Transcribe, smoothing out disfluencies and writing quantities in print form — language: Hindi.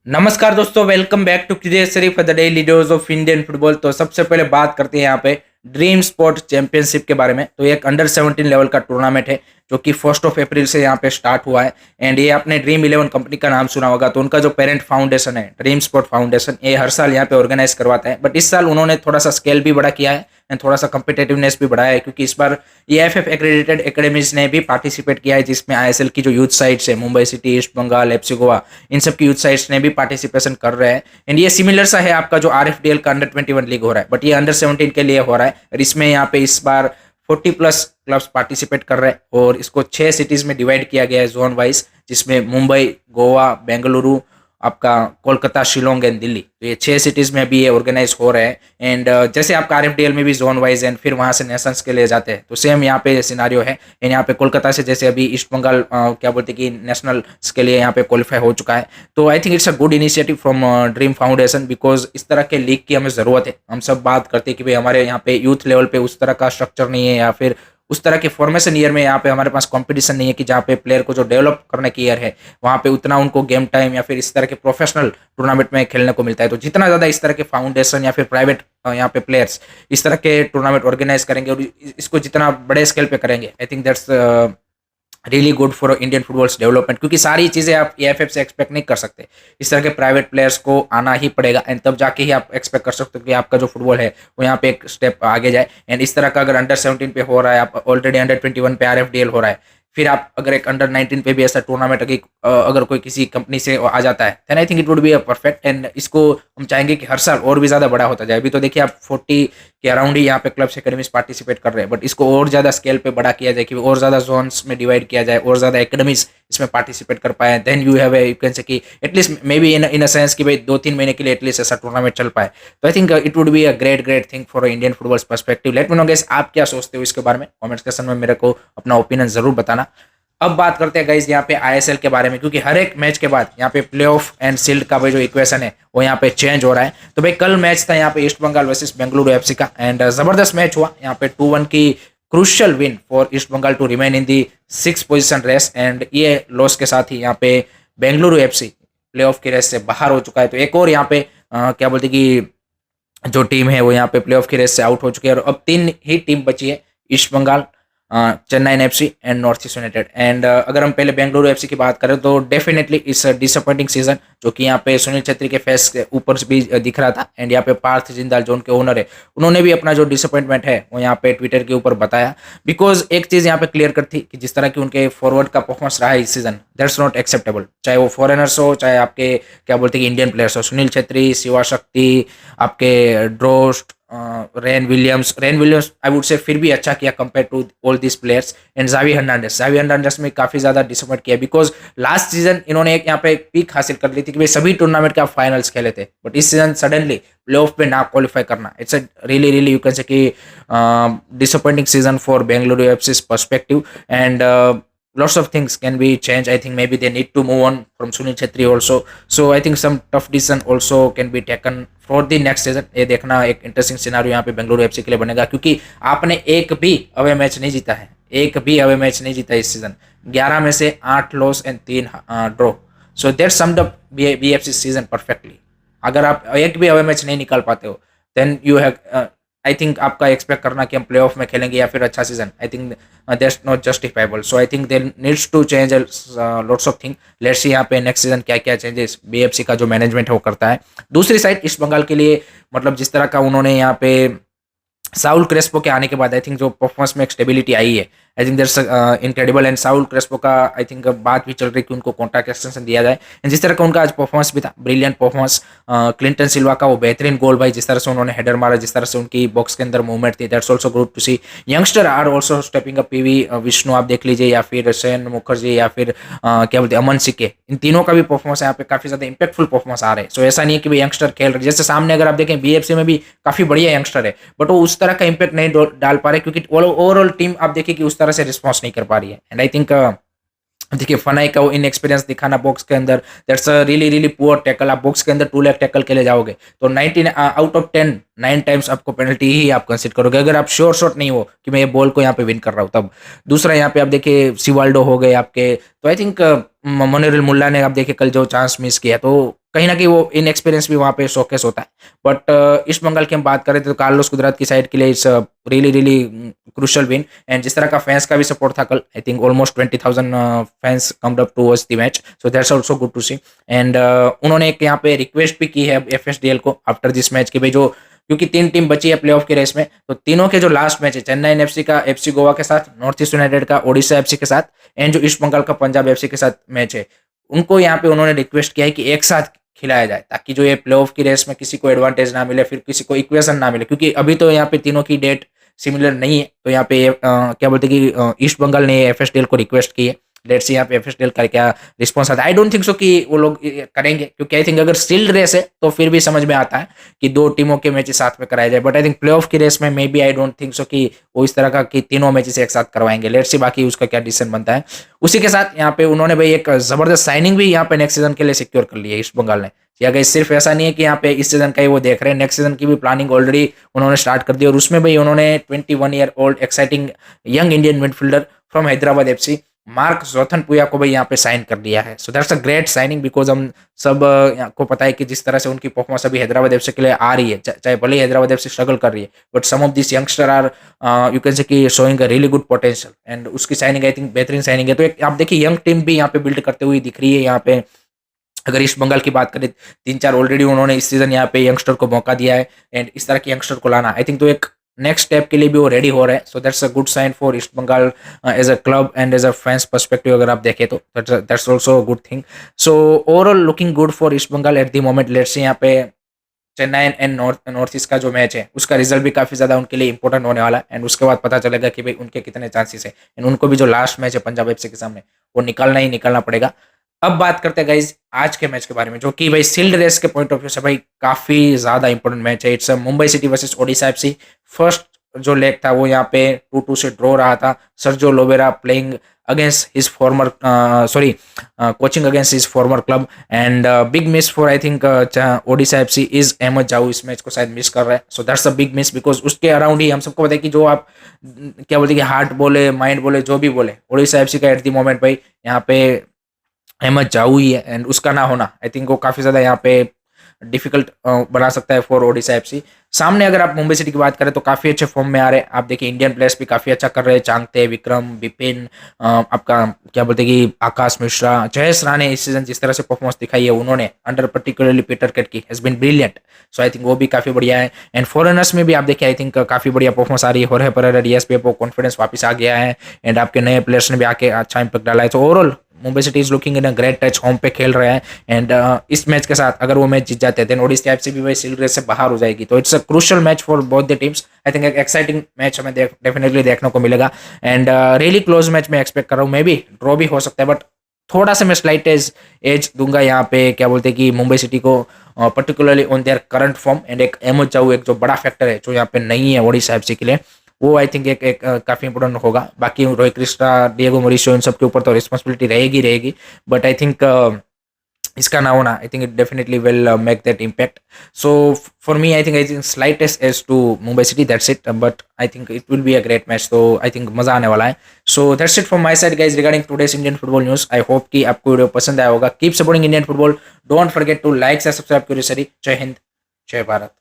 नमस्कार दोस्तों, welcome back to cricket Sharif the daily dose of Indian football. तो सबसे पहले बात करते हैं यहाँ पे ड्रीम स्पोर्ट चैंपियनशिप के बारे में। तो ये एक अंडर 17 लेवल का टूर्नामेंट है जो कि 1 अप्रैल से यहाँ पे स्टार्ट हुआ है। एंड ये आपने ड्रीम 11 कंपनी का नाम सुना होगा। तो उनका जो पेरेंट फाउंडेशन है ड्रीम स्पोर्ट फाउंडेशन, ये हर साल यहाँ पे ऑर्गेनाइज करवाता है। बट इस साल उन्होंने थोड़ा सा स्केल भी बड़ा किया है एंड थोड़ा सा कम्पिटेटिवनेस भी बढ़ाया है, क्योंकि इस बार ये एफ एक्रेडिटेड एकेडमीज ने भी पार्टिसिपेट किया है, जिसमें आईएसएल की जो यूथ साइड्स है, Mumbai city, East Bengal, FC Goa, इन सब की यूथ साइड्स ने भी पार्टिसिपेशन कर रहे हैं। एंड ये सिमिलर सा है आपका जो आरएफडीएल का अंडर 21 लीग हो रहा है, बट ये अंडर 17 के लिए हो रहा है। और इसमें यहाँ पे इस बार 40+ क्लब्स पार्टिसिपेट कर रहे हैं और इसको 6 सिटीज में डिवाइड किया गया है जोन वाइज, जिसमें मुंबई, गोवा, बेंगलुरु, आपका कोलकाता, शिलोंग एंड दिल्ली। तो ये 6 सिटीज में भी ये ऑर्गेनाइज हो रहे हैं। एंड जैसे आपका आरएफडीएल में भी जोन वाइज एंड फिर वहां से नेशंस के लिए जाते हैं, तो सेम यहाँ पे सिनारियो है। एंड यहाँ पे कोलकाता से जैसे अभी ईस्ट बंगाल क्या बोलते हैं कि नेशनल्स के लिए यहाँ पे क्वालिफाई हो चुका है। तो I think it's a good initiative from dream foundation, because इस तरह के लीग की हमें ज़रूरत है। हम सब बात करते हैं कि भाई हमारे यहाँ पे यूथ लेवल पे उस तरह का स्ट्रक्चर नहीं है, या फिर उस तरह के फॉर्मेशन ईयर में यहाँ पे हमारे पास कंपटीशन नहीं है कि जहाँ पे प्लेयर को जो डेवलप करने की ईयर है वहाँ पे उतना उनको गेम टाइम या फिर इस तरह के प्रोफेशनल टूर्नामेंट में खेलने को मिलता है। तो जितना ज़्यादा इस तरह के फाउंडेशन या फिर प्राइवेट यहाँ पे प्लेयर्स इस तरह के टूर्नामेंट ऑर्गेनाइज करेंगे और इसको जितना बड़े स्केल पे करेंगे, आई think that's really good for Indian footballs development, क्योंकि सारी चीज़ें आप एएफएफ से एक्सपेक्ट नहीं कर सकते। इस तरह के प्राइवेट प्लेयर्स को आना ही पड़ेगा एंड तब जाके ही आप एक्सपेक्ट कर सकते हो कि आपका जो फुटबॉल है वो यहाँ पे एक स्टेप आगे जाए। एंड इस तरह का अगर अंडर 17 पे हो रहा है, आप ऑलरेडी अंडर 21 पे आरएफडीएल हो रहा है, फिर आप अगर एक अंडर 19 पे भी ऐसा टूर्नामेंट अगर कोई किसी कंपनी से आ जाता है, then I think it would be a perfect. And इसको हम चाहेंगे कि हर साल और भी ज़्यादा बड़ा होता जाए। अभी तो देखिए आप 40 के अराउंड ही यहाँ पे क्लब्स एकेडमीज पार्टिसिपेट कर रहे हैं, बट इसको और ज़्यादा स्केल पे बड़ा किया जाए कि और ज़्यादा जोन्स में डिवाइड किया जाए, और ज़्यादा एकेडमीज इसमें पार्टिसिपेट कर पाए। Then you have you can say कि at least maybe in a sense कि भाई 2-3 महीने के लिए एटलीस्ट ऐसा टूर्नामेंट चल पाए। तो I think it would be a great thing for Indian footballs perspective. Let me know guys, आप क्या सोचते हो इसके बारे में? कमेंट सेक्शन में मेरे को अपना ओपिनियन जरूर बताना। अब बात करते हैं गाइस यहाँ पे आईएसएल के बारे में, क्योंकि हर एक मैच के बाद यहाँ पे प्लेऑफ एंड शील्ड का जो इक्वेशन है वो यहाँ पे चेंज हो रहा है। तो भाई कल मैच था यहाँ पे ईस्ट बंगाल वर्सेस बेंगलुरु एफसी का, एंड जबरदस्त मैच हुआ यहाँ पे। 2-1 की crucial win for East Bengal to remain in the 6th position race. And ये लॉस के साथ ही यहाँ पे बेंगलुरु एफसी प्लेऑफ की रेस से बाहर हो चुका है। तो एक और यहाँ पे क्या बोलते कि जो टीम है वो यहाँ पे प्लेऑफ की रेस से आउट हो चुकी है, और अब 3 ही टीम बची है, East Bengal, Chennai FC and North East United. And अगर हम पहले बेंगलुरु एफसी की बात करें तो डेफिनेटली इस डिसअपॉइंटिंग सीजन, जो कि यहाँ पे सुनील छेत्री के फेस के ऊपर भी दिख रहा था। एंड यहाँ पे पार्थ जिंदाल जो उनके ओनर है, उन्होंने भी अपना जो डिसअपॉइंटमेंट है वो यहाँ पे ट्विटर के ऊपर बताया। बिकॉज एक चीज़ यहाँ पे क्लियर कट थी कि जिस तरह की उनके फॉरवर्ड का परफॉर्मेंस रहा है इस सीजन, दैट्स नॉट एक्सेप्टेबल। चाहे वो फॉरेनर्स हो, चाहे आपके क्या बोलते हैं कि इंडियन प्लेयर्स हो, सुनील छेत्री, शिवा शक्ति, आपके Drost, Ryan Williams I would say फिर भी अच्छा किया compare to all this players. And Javi Hernandez में काफी ज्यादा डिसअपॉइंट किया, बिकॉज लास्ट सीजन इन्होंने एक यहाँ पे पीक हासिल कर ली थी कि भाई सभी टूर्नामेंट का फाइनल्स खेले थे, बट इस सीजन सडनली प्लेऑफ पे ना क्वालिफाई करना, it's a really you can say कि disappointing season for Bengaluru FC's perspective. And lots of things can be changed. I think maybe they need to move on from Sunil Chhetri also. So I think some tough decision also can be taken for the next season. ये देखना एक इंटरेस्टिंग सिनारियो यहाँ पे बेंगलुरु एफसी के लिए बनेगा, क्योंकि आपने एक भी अवे मैच नहीं जीता है, एक भी अवे मैच नहीं जीता इस सीजन। 11 में से 8 loss and 3 draw. So that summed up BFC season perfectly. अगर आप एक भी अवे मैच नहीं निकाल पाते हो, then you have I think आपका एक्सपेक्ट करना कि हम प्लेऑफ में खेलेंगे या फिर अच्छा season, I think that's not justifiable. So I think there needs to change lots of thing. Let's see यहाँ पे नेक्स्ट सीजन क्या क्या चेंजेस बीएफसी का जो मैनेजमेंट है वो करता है। दूसरी साइड ईस्ट बंगाल के लिए, मतलब जिस तरह का उन्होंने यहाँ पे साउल क्रेस्पो के आने के बाद आई थिंक जो परफॉर्मेंस में एक स्टेबिलिटी आई है, आई think that's incredible. And Saul Crespo का आई थिंक बात भी चल रही कि उनको कॉन्ट्रैक्ट एक्सटेंशन दिया जाए। एंड जिस तरह का उनका आज परफॉर्मेंस भी था, ब्रिलियंट परफॉर्मेंस। क्लिंटन सिल्वा का वो बेहतरीन गोल भाई, जिस तरह से उन्होंने हेडर मारा, जिस तरह से उनकी बॉक्स के अंदर मूवमेंट थी, that's also good to see. Youngster are also stepping up, PV Vishnu आप देख लीजिए, या फिर सेन मुखर्जी, या फिर क्या बोलते हैं अमन सिक्के, इन तीनों का भी परफॉर्मेंस यहाँ पे काफी ज्यादा इंपैक्टफुल परफॉर्मेंस आ रहे हैं। सो ऐसा नहीं है कि भाई यंगस्टर खेल रहे, जैसे सामने अगर आप देखें बीएफसी में भी काफी बढ़िया यंगस्टर है, बट वो उस तरह का इंपैक्ट नहीं डाल पा रहे, क्योंकि ओवरऑल टीम आप देखिए कि उस तरह से रिस्पॉन्स नहीं कर पा रही है। एंड आई थिंक देखिए फनाई का वो इन एक्सपीरियंस दिखाना बॉक्स के अंदर, that's a really poor tackle. आप बॉक्स के अंदर 2 लाख टैकल के लिए जाओगे तो 19 आउट ऑफ 10 9 टाइम्स आपको पेनल्टी ही आप कंसीडर करोगे, अगर आप श्योर शॉट नहीं हो कि मैं ये बॉल को यहाँ पे विन कर रहा हूँ तब। दूसरा यहाँ पे आप देखिए सिवाल्डो हो गए आपके, तो आई थिंक मोनिरुल मुल्ला ने आप देखिए कल जो चांस मिस किया, तो कहीं ना कहीं वो इनएक्सपीरियंस भी वहाँ पे शोकेस होता है। बट ईस्ट बंगाल की हम बात करें तो कार्लोस गुजरात की साइड के लिए it's really really crucial win. And जिस तरह का फैंस का भी सपोर्ट था कल, I think almost 20,000 fans comed up to watch the match, so that's also good to see. And उन्होंने एक यहाँ पे रिक्वेस्ट भी की है FSDL को आफ्टर दिस मैच कि भाई जो, क्योंकि 3 टीम बची है प्लेऑफ की रेस में, तो तीनों के जो लास्ट मैच है, चेन्नई FC का FC गोवा के साथ, नॉर्थ ईस्ट यूनाइटेड का ओडिशा FC के साथ, एंड जो ईस्ट बंगाल का पंजाब FC के साथ मैच है, उनको यहाँ पे उन्होंने रिक्वेस्ट किया है कि एक साथ खिलाया जाए, ताकि जो ये प्लेऑफ की रेस में किसी को एडवांटेज ना मिले, फिर किसी को इक्वेशन ना मिले, क्योंकि अभी तो यहाँ पे तीनों की डेट सिमिलर नहीं है। तो यहाँ पे क्या बोलते हैं कि ईस्ट बंगाल ने FSDL को रिक्वेस्ट की है। लेट्स सी यहाँ पे FSDL का क्या रिस्पॉन्स आता है। आई डोंट थिंक सो कि वो लोग करेंगे, क्योंकि आई थिंक अगर स्टिल्ड रेस है तो फिर भी समझ में आता है कि 2 टीमों के मैचेस साथ में कराए जाए, बट आई थिंक प्लेऑफ की रेस में maybe I don't think so कि वो इस तरह का कि तीनों मैचेस एक साथ करवाएंगे। लेट्स सी बाकी उसका क्या डिसीजन बनता है। उसी के साथ यहाँ पे उन्होंने भाई एक जबरदस्त साइनिंग भी यहाँ पे नेक्स्ट सीजन के लिए सिक्योर कर ली है ईस्ट बंगाल ने। या गई सिर्फ ऐसा नहीं है कि यहाँ पे इस सीजन का ही वो देख रहे हैं, नेक्स्ट सीजन की भी प्लानिंग ऑलरेडी उन्होंने स्टार्ट कर दी, और उसमें भाई उन्होंने 21 year old exciting young Indian midfielder from Hyderabad FC Mark Zothanpuia को भाई यहाँ पे साइन कर दिया है। So that's a great signing, because हम सब को पता है कि जिस तरह से उनकी परफॉर्मेंस अभी हैदराबाद FC के लिए आ रही है, चाहे भले ही हैदराबाद FC स्ट्रगल कर रही है, but some of this youngster are you can say कि showing a really good potential, and उसकी साइनिंग आई थिंक बेहतरीन साइनिंग है। तो एक आप देखिए यंग टीम भी यहाँ पे बिल्ड करते हुए दिख रही है। यहाँ पे अगर ईस्ट बंगाल की बात करें, 3-4 ऑलरेडी उन्होंने इस सीजन यहाँ पे यंगस्टर को मौका दिया है, एंड इस तरह के यंगस्टर को लाना आई थिंक तो एक नेक्स्ट स्टेप के लिए भी वो रेडी हो रहे हैं। So that's a good sign for East Bengal as a club and as a fans perspective अगर आप देखें तो that's also good thing. So overall looking good for East Bengal at the moment. Let's see यहाँ पे चेन्नई एंड नॉर्थ ईस्ट का जो मैच है उसका रिजल्ट भी काफी ज्यादा उनके लिए इंपॉर्टेंट होने वाला है, एंड उसके बाद पता चलेगा कि भाई उनके कितने चांसेस है, एंड उनको भी जो लास्ट मैच है पंजाब FC के सामने वो निकालना ही निकालना पड़ेगा। अब बात करते हैं गाइज आज के मैच के बारे में, जो कि भाई सील्ड रेस के पॉइंट ऑफ व्यू से भाई काफी ज्यादा इंपॉर्टेंट मैच है। It's Mumbai City versus Odisha FC। First जो लेग था वो यहाँ पे 2-2 से ड्रॉ रहा था। Sergio Lobera playing against his former coaching against his former club, and big miss for I think Odisha FC is Ahmed Jahouh इस मैच को शायद मिस कर रहे हैं। So that's a big miss, because उसके अराउंड ही हम सबको पता है कि जो आप क्या बोलते हैं कि हार्ट बोले माइंड बोले जो भी बोले, ओडिशा FC का एट द मोमेंट भाई यहाँ पे अहमद जाऊ ही है, एंड उसका ना होना आई थिंक वो काफी ज्यादा यहाँ पे डिफिकल्ट बना सकता है फॉर ओडिशा FC। सामने अगर आप मुंबई सिटी की बात करें तो काफी अच्छे फॉर्म में आ रहे हैं। आप देखिए इंडियन प्लेयर्स भी काफी अच्छा कर रहे हैं, चांगते, विक्रम, विपिन, आपका क्या बोलते हैं कि आकाश मिश्रा, जयेश राणे इस सीजन जिस तरह से परफॉर्मेंस दिखाई है उन्होंने अंडर पर्टिकुलरली पीटर केटकी has been brilliant. So I think वो भी काफी बढ़िया है। एंड फॉरेनर्स में भी आप देखिए आई थिंक काफी बढ़िया परफॉर्मेंस आ रही है। होरे परेरा, डीएस पे कॉन्फिडेंस वापस आ गया है, एंड आपके नए प्लेयर्स ने भी आके अच्छा इंपैक्ट डाला है। तो overall Mumbai city is looking in a great touch, home पे खेल रहे हैं, एंड इस मैच के साथ अगर वो मैच जीत जाते हैं देन ओडिशा FC भी भाई सील्ड रेस से बाहर हो जाएगी। तो it's a crucial match for both the teams. I think एक एक्साइटिंग मैच हमें डेफिनेटली देखने को मिलेगा, एंड रियली क्लोज मैच मैं एक्सपेक्ट कर रहा हूँ। मे बी ड्रॉ भी हो सकता है, बट थोड़ा सा मैं स्लाइट एज दूंगा यहाँ पे क्या बोलते हैं कि मुंबई सिटी को, particularly on their current form, and एक अहमद जाऊ एक जो बड़ा फैक्टर है जो यहाँ पे नहीं है ओडिशा FC के लिए, वो आई थिंक एक काफी इंपोर्टेंट होगा। बाकी रोहित कृष्णा, डिएगो मोरिशो इन सब के ऊपर तो रिस्पॉन्सिबिलिटी रहेगी, बट आई थिंक इसका ना होना I think it definitely will make that impact. So for me I think slightest edge to Mumbai City, that's it, but I think it will be a great match. तो आई थिंक मजा आने वाला है। So that's it from my side guys regarding today's Indian football news. I hope कि आपको वीडियो पसंद आया होगा। Keep supporting Indian football, don't forget to like and subscribe क्यूरियसरी। जय हिंद, जय भारत।